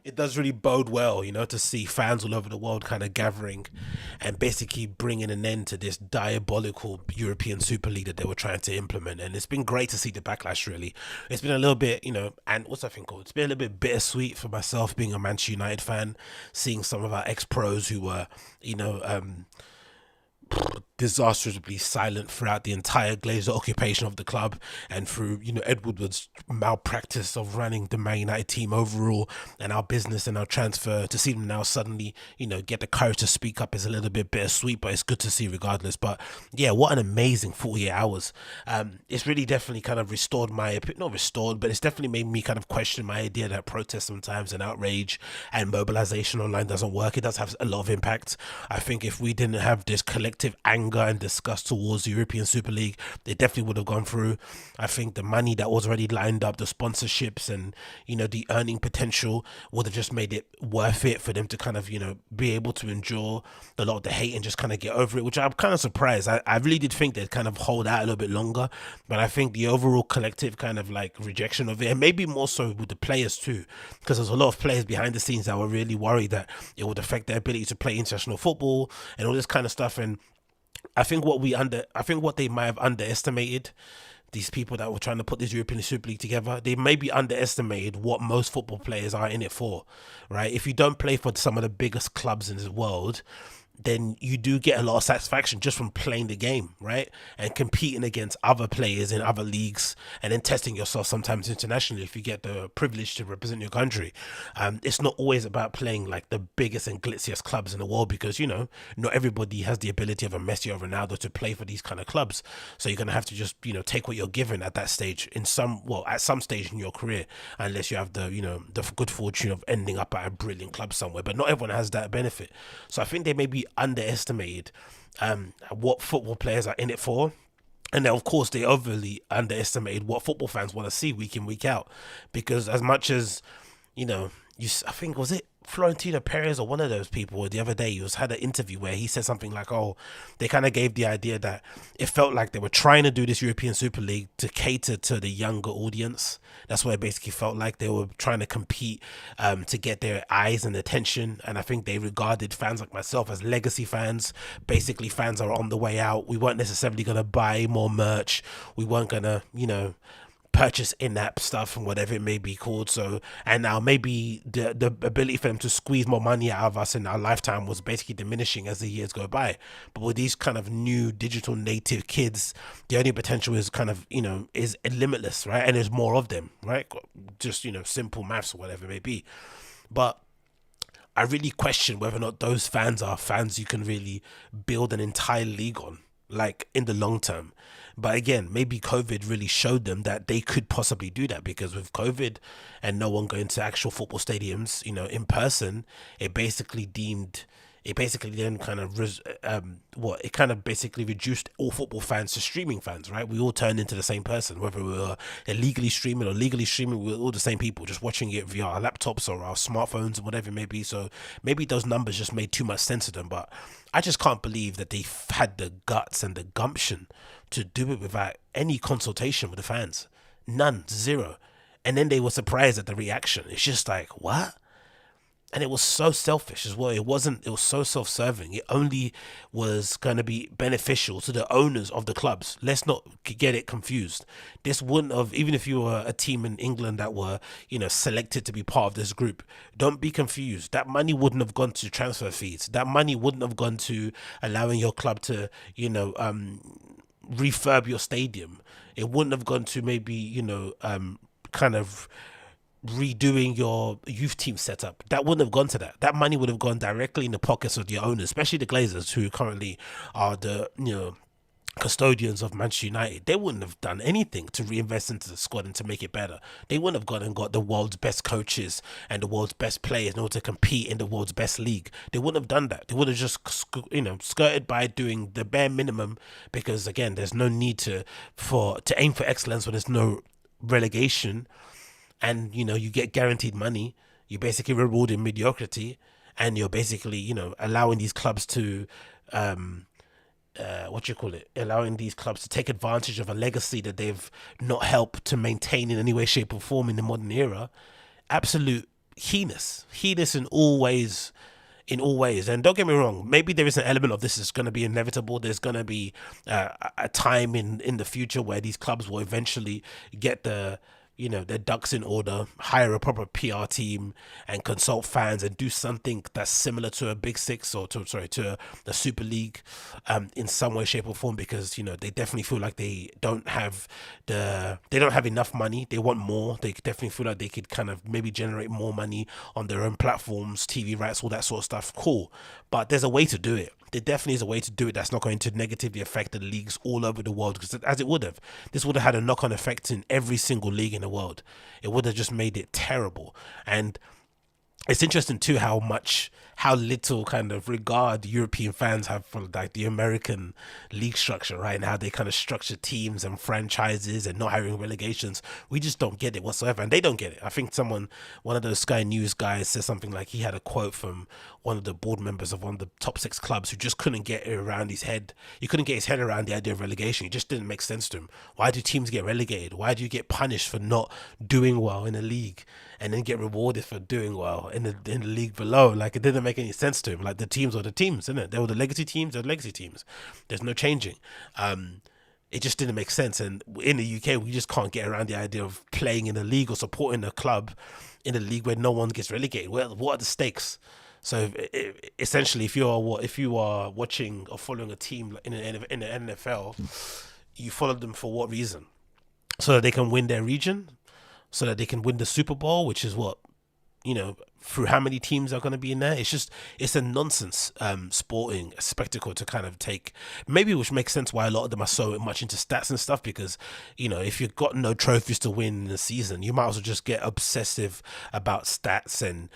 it does really bode well, to see fans all over the world kind of gathering and basically bringing an end to this diabolical European Super League that they were trying to implement. And it's been great to see the backlash, really. It's been a little bit, and what's that thing called? It's been a little bit bittersweet for myself being a Manchester United fan, seeing some of our ex-pros who were, disastrously silent throughout the entire Glazer occupation of the club, and through Ed Woodward's malpractice of running the Man United team overall and our business and our transfer. To see them now suddenly get the courage to speak up is a little bit bittersweet, but it's good to see regardless. But yeah, what an amazing 48 hours. It's really definitely kind of restored my, not restored, but it's definitely made me kind of question my idea that protest sometimes and outrage and mobilization online doesn't work. It does have a lot of impact. I think if we didn't have this collective anger and disgust towards the European Super League, it definitely would have gone through. I think the money that was already lined up, the sponsorships and the earning potential would have just made it worth it for them to kind of be able to endure a lot of the hate and just kind of get over it, which I'm kind of surprised. I really did think they'd kind of hold out a little bit longer, but I think the overall collective kind of like rejection of it, and maybe more so with the players too, because there's a lot of players behind the scenes that were really worried that it would affect their ability to play international football and all this kind of stuff. And I think what they might have underestimated, these people that were trying to put this European Super League together, they maybe underestimated what most football players are in it for, right? If you don't play for some of the biggest clubs in the world, then you do get a lot of satisfaction just from playing the game, right? And competing against other players in other leagues and then testing yourself sometimes internationally if you get the privilege to represent your country. It's not always about playing like the biggest and glitziest clubs in the world because, not everybody has the ability of a Messi or Ronaldo to play for these kind of clubs. So you're going to have to just, take what you're given at that stage at some stage in your career, unless you have the good fortune of ending up at a brilliant club somewhere. But not everyone has that benefit. So I think they maybe underestimated what football players are in it for, and then of course they overly underestimated what football fans want to see week in week out, because as much as I think, was it Florentino Perez or one of those people the other day, had an interview where he said something like, they kind of gave the idea that it felt like they were trying to do this European Super League to cater to the younger audience. That's what it basically felt like. They were trying to compete to get their eyes and attention, and I think they regarded fans like myself as legacy fans. Basically, fans are on the way out. We weren't necessarily going to buy more merch. We weren't going to, purchase in-app stuff and whatever it may be called. So, and now maybe the ability for them to squeeze more money out of us in our lifetime was basically diminishing as the years go by. But with these kind of new digital native kids, the only potential is kind of is limitless, right? And there's more of them, right? Just simple maths or whatever it may be. But I really question whether or not those fans are fans you can really build an entire league on, like in the long term. But again, maybe COVID really showed them that they could possibly do that, because with COVID and no one going to actual football stadiums, in person, it basically then kind of basically reduced all football fans to streaming fans, right? We all turned into the same person, whether we were illegally streaming or legally streaming. We were all the same people, just watching it via our laptops or our smartphones and whatever it may be. So maybe those numbers just made too much sense to them. But I just can't believe that they had the guts and the gumption to do it without any consultation with the fans. None, zero. And then they were surprised at the reaction. It's just like, what? And it was so selfish as well. It was so self-serving. It only was going to be beneficial to the owners of the clubs. Let's not get it confused. This wouldn't have, even if you were a team in England that were, selected to be part of this group, don't be confused. That money wouldn't have gone to transfer fees. That money wouldn't have gone to allowing your club to, refurb your stadium. It wouldn't have gone to maybe, kind of redoing your youth team setup. That wouldn't have gone to that. That money would have gone directly in the pockets of the owners, especially the Glazers, who currently are the custodians of Manchester United. They wouldn't have done anything to reinvest into the squad and to make it better. They wouldn't have gone and got the world's best coaches and the world's best players in order to compete in the world's best league. They wouldn't have done that. They would have just skirted by doing the bare minimum, because again, there's no need to aim for excellence when there's no relegation. And you get guaranteed money. You're basically rewarding mediocrity, and you're basically allowing these clubs to allowing these clubs to take advantage of a legacy that they've not helped to maintain in any way, shape or form in the modern era. Absolute heinous in all ways. And don't get me wrong, maybe there is an element of this is going to be inevitable. There's going to be a time in the future where these clubs will eventually get their ducks in order, hire a proper PR team, and consult fans and do something that's similar to a Big Six or to a Super League, in some way, shape, or form. Because they definitely feel like they don't have enough money. They want more. They definitely feel like they could kind of maybe generate more money on their own platforms, TV rights, all that sort of stuff. Cool, but there's a way to do it. There definitely is a way to do it that's not going to negatively affect the leagues all over the world, because as it would have, this would have had a knock-on effect in every single league in the world. It would have just made it terrible. And it's interesting too how little kind of regard European fans have for like the American league structure, right? And how they kind of structure teams and franchises and not having relegations. We just don't get it whatsoever, and they don't get it. I think one of those Sky News guys said something like he had a quote from one of the board members of one of the top 6 clubs who just couldn't get it around his head. He couldn't get his head around the idea of relegation. It just didn't make sense to him. Why do teams get relegated? Why do you get punished for not doing well in a league and then get rewarded for doing well in the league below? Like, it didn't make any sense to him. Like, the teams are the teams, isn't it? They were the legacy teams. They're the legacy teams. There's no changing. It just didn't make sense. And in the UK, we just can't get around the idea of playing in a league or supporting a club in a league where no one gets relegated. Well, what are the stakes? So essentially, if you are watching or following a team in the NFL, you follow them for what reason? So that they can win their region, so that they can win the Super Bowl, which is what, through how many teams are going to be in there. It's a nonsense sporting spectacle to kind of take, maybe, which makes sense why a lot of them are so much into stats and stuff, because if you've got no trophies to win in the season, you might as well just get obsessive about stats and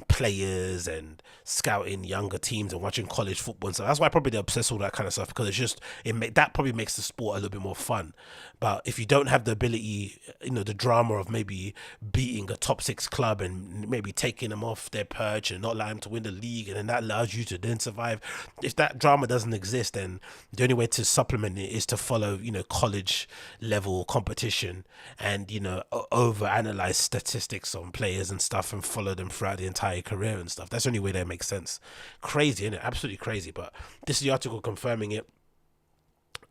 players and scouting younger teams and watching college football and stuff. That's why probably they're obsessed with all that kind of stuff, because it's just that probably makes the sport a little bit more fun. But if you don't have the ability, the drama of maybe beating a top 6 club and maybe taking them off their perch and not allowing them to win the league, and then that allows you to then survive. If that drama doesn't exist, then the only way to supplement it is to follow, college level competition and, over analyze statistics on players and stuff and follow them throughout the entire career and stuff. That's the only way that makes sense. Crazy, isn't it? Absolutely crazy. But this is the article confirming it.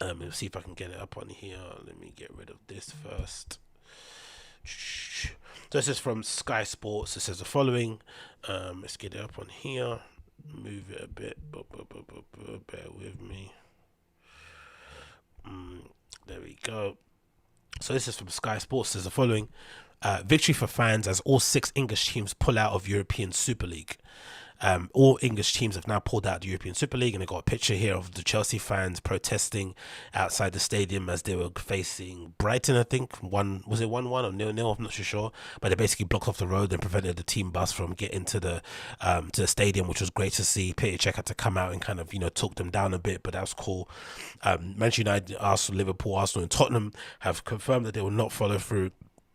Let's see if I can get it up on here. Let me get rid of this first. So this is from Sky Sports. It says the following. Let's get it up on here. Move it a bit. Bear with me. There we go. So this is from Sky Sports. It says the following. Victory for fans as all 6 English teams pull out of European Super League. All English teams have now pulled out the European Super League, and I got a picture here of the Chelsea fans protesting outside the stadium as they were facing Brighton. I think was it 1-1 or 0-0? I'm not sure, but they basically blocked off the road and prevented the team bus from getting to the stadium, which was great to see. Peter Cech had to come out and kind of talk them down a bit, but that was cool. Manchester United, Arsenal, Liverpool, Arsenal, and Tottenham have confirmed that they will not follow through.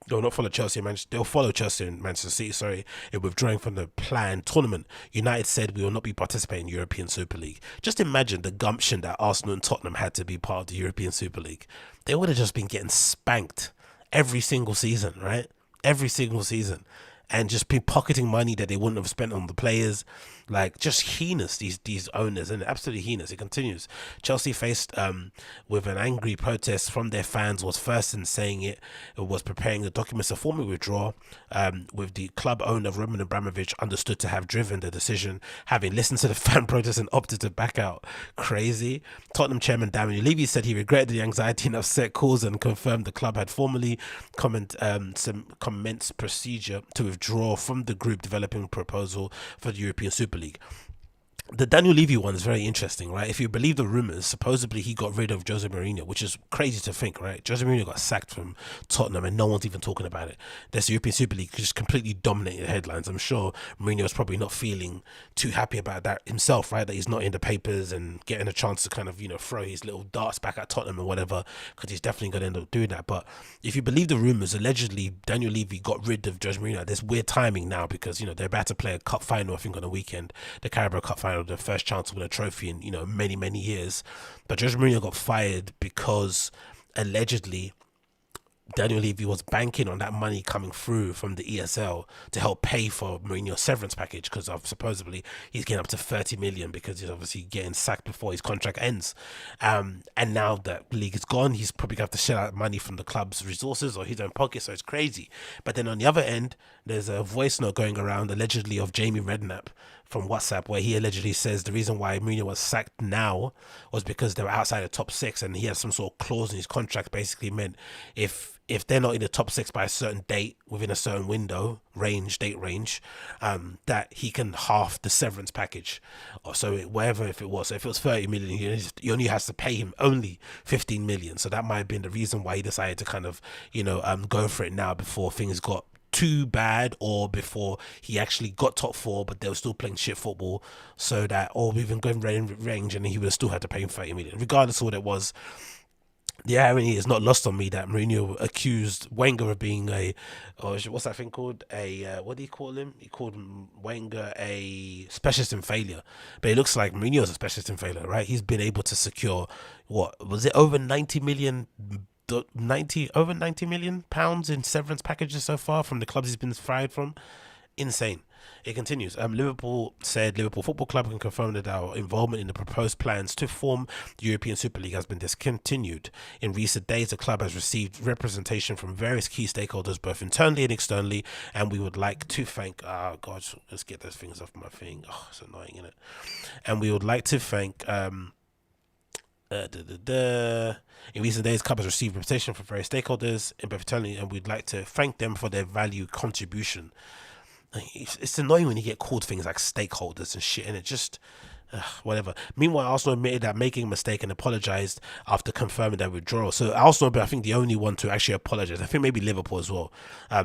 They'll not follow Chelsea and Manchester. They'll follow Chelsea and Manchester City, in withdrawing from the planned tournament. United said we will not be participating in European Super League. Just imagine the gumption that Arsenal and Tottenham had to be part of the European Super League. They would have just been getting spanked every single season, right? Every single season. And just be pocketing money that they wouldn't have spent on the players. Like, just heinous, these owners, and absolutely heinous. It continues. Chelsea faced with an angry protest from their fans, was first in saying it was preparing the documents to formally withdraw, with the club owner Roman Abramovich understood to have driven the decision, having listened to the fan protest and opted to back out. Crazy. Tottenham chairman Daniel Levy said he regretted the anxiety and upset caused and confirmed the club had formally commenced procedure to withdraw from the group developing proposal for the European Super League. The Daniel Levy one is very interesting, right? If you believe the rumors, supposedly he got rid of Jose Mourinho, which is crazy to think, right? Jose Mourinho got sacked from Tottenham and no one's even talking about it. This European Super League just completely dominated the headlines. I'm sure Mourinho is probably not feeling too happy about that himself, right? That he's not in the papers and getting a chance to kind of, throw his little darts back at Tottenham or whatever, because he's definitely going to end up doing that. But if you believe the rumors, allegedly Daniel Levy got rid of Jose Mourinho. There's weird timing now because, they're about to play a cup final, I think, on the weekend, the Carabao Cup final, the first chance to win a trophy in many years. But Jose Mourinho got fired because allegedly Daniel Levy was banking on that money coming through from the ESL to help pay for Mourinho's severance package, because of supposedly he's getting up to 30 million because he's obviously getting sacked before his contract ends. And now that the league is gone, he's probably going to have to shell out money from the club's resources or his own pocket, so it's crazy. But then on the other end, there's a voice note going around allegedly of Jamie Redknapp from WhatsApp, where he allegedly says the reason why Mourinho was sacked now was because they were outside the top six, and he had some sort of clause in his contract basically meant if they're not in the top six by a certain date within a certain window date range, that he can half the severance package, or so whatever. If it was 30 million, he only has to pay him only 15 million. So that might have been the reason why he decided to kind of go for it now before things got too bad, or before he actually got top four but they were still playing shit football, so that, or even going range and he would have still had to pay him 30 million regardless of what it was. The irony is not lost on me that Mourinho accused Wenger of being what's that thing called? What do you call him? He called Wenger a specialist in failure. But it looks like Mourinho's a specialist in failure, right? He's been able to secure, what was it, over 90 million pounds in severance packages so far from the clubs he's been fired from. Insane. It continues. Liverpool said Liverpool Football Club can confirm that our involvement in the proposed plans to form the European Super League has been discontinued. In recent days, the club has received representation from various key stakeholders, both internally and externally, and we would like to thank... Oh, God, let's get those things off my thing. Oh, it's annoying, isn't it? And we would like to thank... In recent days, club has received representation from various stakeholders, both internally, and we'd like to thank them for their value contribution. It's annoying when you get called things like stakeholders and shit, and it just whatever. Meanwhile, Arsenal admitted that making a mistake and apologized after confirming their withdrawal. So Arsenal, but I think the only one to actually apologize. I think maybe Liverpool as well,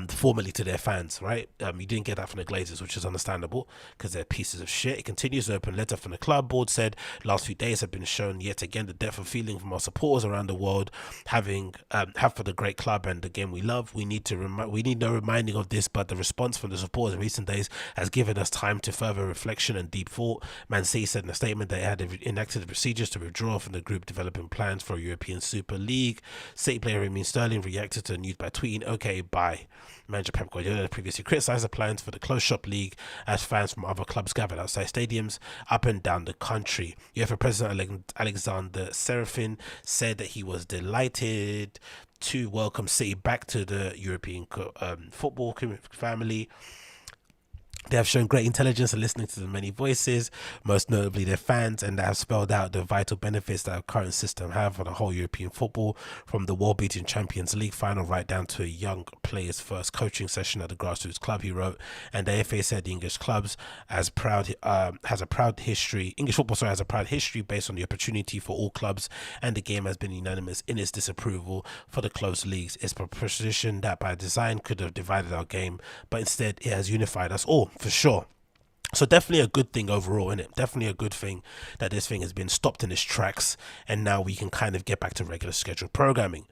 formally to their fans, right? You didn't get that from the Glazers, which is understandable because they're pieces of shit. It continues. An open letter from the club board said last few days have been shown yet again the depth of feeling from our supporters around the world have for the great club and the game we love. We need no reminding of this, but the response from the supporters in recent days has given us time to further reflection and deep thought. Man City said in a statement they had enacted the procedures to withdraw from the group, developing plans for a European Super League. City player Raheem Sterling reacted to the news by tweeting, "Okay, bye." Manager Pep Guardiola previously criticised the plans for the closed shop league as fans from other clubs gathered outside stadiums up and down the country. UEFA President Alexander Serafin said that he was delighted to welcome City back to the European football family. They have shown great intelligence in listening to the many voices, most notably their fans, and they have spelled out the vital benefits that our current system have for the whole European football, from the world-beating Champions League final right down to a young player's first coaching session at the grassroots club, he wrote. And the FA said the English clubs has a proud history based on the opportunity for all clubs, and the game has been unanimous in its disapproval for the closed leagues. It's a proposition that by design could have divided our game, but instead it has unified us all. For sure. So definitely a good thing overall, isn't it? Definitely a good thing that this thing has been stopped in its tracks, and now we can kind of get back to regular scheduled programming.